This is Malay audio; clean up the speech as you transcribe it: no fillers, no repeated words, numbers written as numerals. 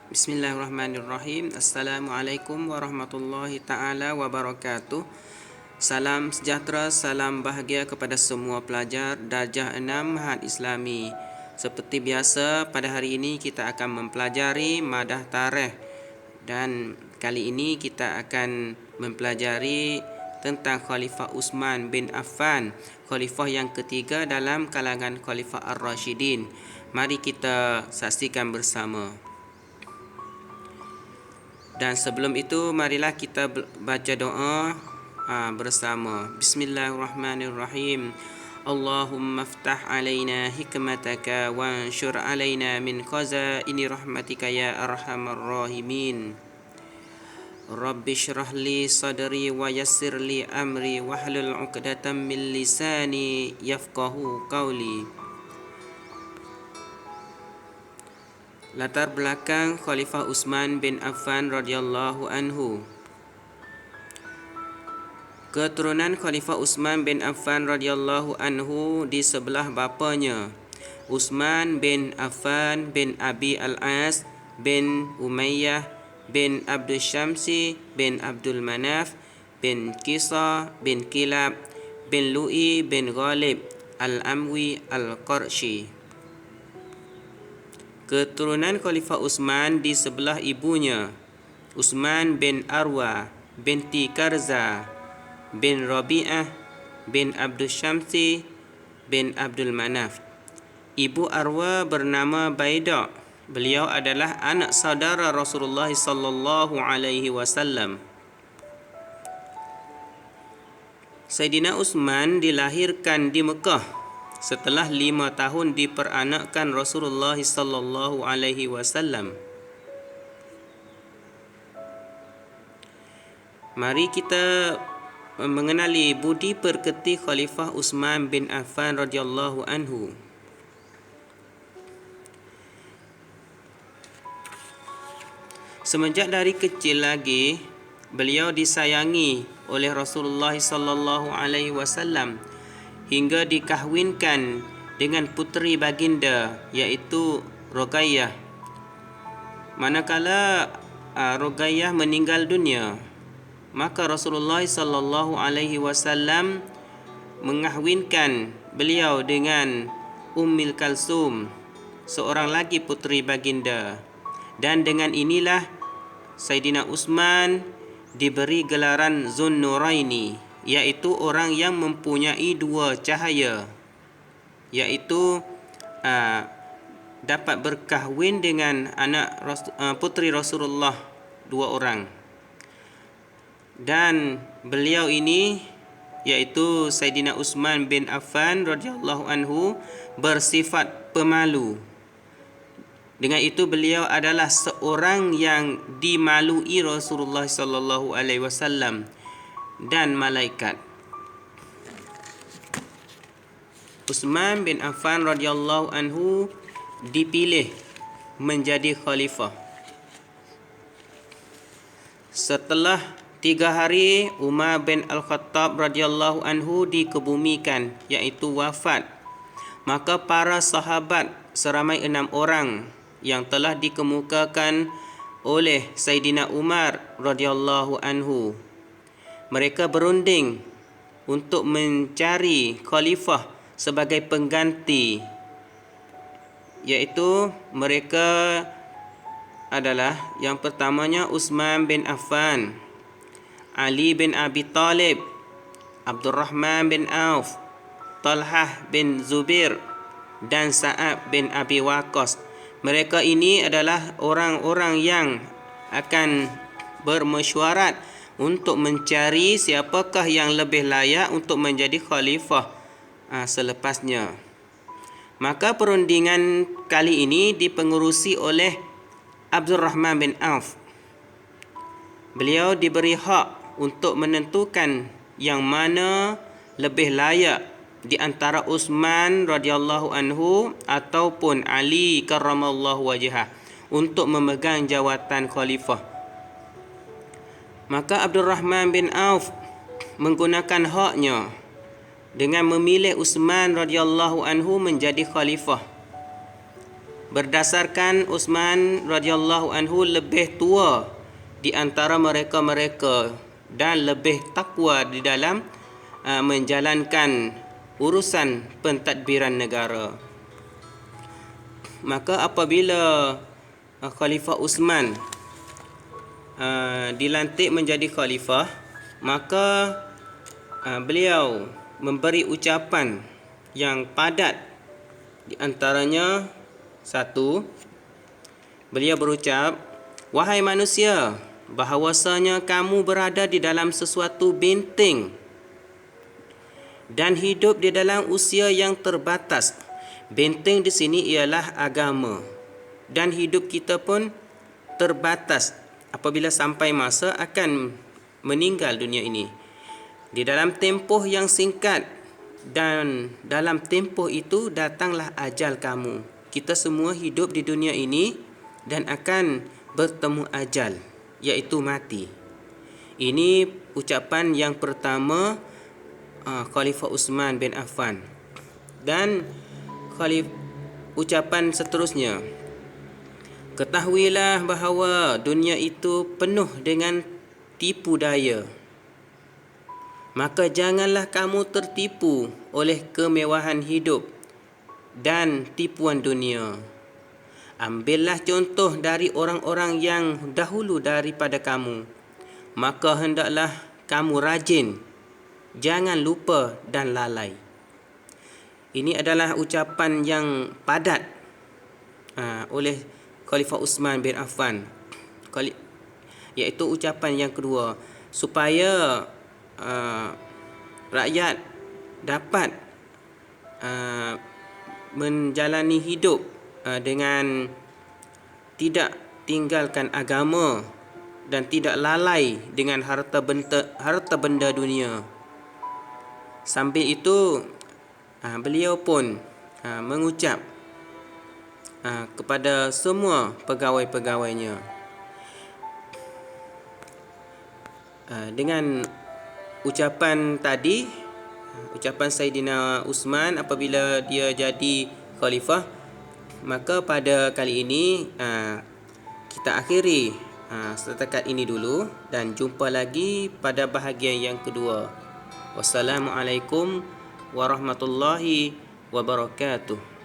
Bismillahirrahmanirrahim. Assalamualaikum warahmatullahi ta'ala wabarakatuh. Salam sejahtera, salam bahagia kepada semua pelajar Darjah 6 Ma'had Islami. Seperti biasa, pada hari ini kita akan mempelajari madah tarikh. Dan kali ini kita akan mempelajari tentang Khalifah Uthman bin Affan, khalifah yang ketiga dalam kalangan Khalifah Ar-Rashidin. Mari kita saksikan bersama. Dan sebelum itu, marilah kita baca doa bersama. Bismillahirrahmanirrahim. Allahumma aftah alaina hikmataka wa anshur alaina min khazaini rahmatika ya arhamar rahimin. Rabbi shrah li sadri wa yassir li amri wahlul 'uqdatam min lisani yafqahu qawli. Latar belakang Khalifah Uthman bin Affan radhiyallahu anhu. Keturunan Khalifah Uthman bin Affan radhiyallahu anhu di sebelah bapanya, Uthman bin Affan bin Abi Al-As bin Umayyah bin Abdul Syamsi bin Abdul Manaf bin Qisa bin Kilab bin Lu'i bin Ghalib Al-Amwi Al-Qarshi. Keturunan Khalifah Uthman di sebelah ibunya, Uthman bin Arwa binti Karza bin Rabi'ah bin Abdul Syamsi bin Abdul Manaf. Ibu Arwa bernama Baidah. Beliau adalah anak saudara Rasulullah sallallahu alaihi wasallam. Sayyidina Uthman dilahirkan di Mekah setelah 5 tahun diperanakkan Rasulullah sallallahu alaihi wasallam. Mari kita mengenali budi pekerti Khalifah Uthman bin Affan radhiyallahu anhu. Semenjak dari kecil lagi, beliau disayangi oleh Rasulullah sallallahu alaihi wasallam hingga dikahwinkan dengan puteri baginda, iaitu Ruqayyah. Manakala Ruqayyah meninggal dunia, maka Rasulullah sallallahu alaihi wasallam mengahwinkan beliau dengan Ummul Kalsum, seorang lagi puteri baginda. Dan dengan inilah Sayyidina Uthman diberi gelaran Zunnuraini, iaitu orang yang mempunyai dua cahaya, iaitu dapat berkahwin dengan anak puteri Rasulullah, 2 orang. Dan beliau ini, iaitu Sayyidina Uthman bin Affan radhiyallahu anhu, bersifat pemalu. Dengan itu beliau adalah seorang yang dimalui Rasulullah sallallahu alaihi wasallam dan malaikat. Uthman bin Affan radhiyallahu anhu dipilih menjadi khalifah. Setelah 3 hari, Umar bin Al-Khattab radhiyallahu anhu dikebumikan, iaitu wafat. Maka para sahabat seramai 6 orang yang telah dikemukakan oleh Sayyidina Umar radhiyallahu anhu, mereka berunding untuk mencari khalifah sebagai pengganti, iaitu mereka adalah yang pertamanya Uthman bin Affan, Ali bin Abi Talib, Abdurrahman bin Auf, Talhah bin Zubair dan Sa'ad bin Abi Waqqas. Mereka ini adalah orang-orang yang akan bermesyuarat untuk mencari siapakah yang lebih layak untuk menjadi khalifah selepasnya. Maka perundingan kali ini dipengerusi oleh Abdurrahman bin Auf. Beliau diberi hak untuk menentukan yang mana lebih layak di antara Uthman radhiyallahu anhu ataupun Ali karramallahu wajhah untuk memegang jawatan khalifah. Maka Abdurrahman bin Auf menggunakan haknya dengan memilih Uthman radhiyallahu anhu menjadi khalifah. berdasarkan Uthman radhiyallahu anhu lebih tua di antara mereka-mereka dan lebih takwa di dalam menjalankan urusan pentadbiran negara. Maka apabila Khalifah Uthman dilantik menjadi khalifah, maka beliau memberi ucapan yang padat. Di antaranya, satu, beliau berucap, "Wahai manusia, bahawasanya kamu berada di dalam sesuatu benteng dan hidup di dalam usia yang terbatas." Benteng di sini ialah agama, dan hidup kita pun terbatas. Apabila sampai masa akan meninggal dunia ini di dalam tempoh yang singkat, dan dalam tempoh itu datanglah ajal kamu. Kita semua hidup di dunia ini dan akan bertemu ajal, iaitu mati. Ini ucapan yang pertama Khalifah Uthman bin Affan. Dan ucapan seterusnya, "Ketahuilah bahawa dunia itu penuh dengan tipu daya. Maka janganlah kamu tertipu oleh kemewahan hidup dan tipuan dunia. Ambillah contoh dari orang-orang yang dahulu daripada kamu. Maka hendaklah kamu rajin, jangan lupa dan lalai." Ini adalah ucapan yang padat oleh Khalifah Uthman bin Affan, iaitu ucapan yang kedua, supaya rakyat dapat menjalani hidup dengan tidak tinggalkan agama dan tidak lalai dengan harta benda dunia. Sambil itu beliau pun mengucap kepada semua pegawai-pegawainya, dengan ucapan tadi, ucapan Saidina Uthman apabila dia jadi khalifah. Maka pada kali ini kita akhiri setakat ini dulu, dan jumpa lagi pada bahagian yang kedua. Wassalamualaikum warahmatullahi wabarakatuh.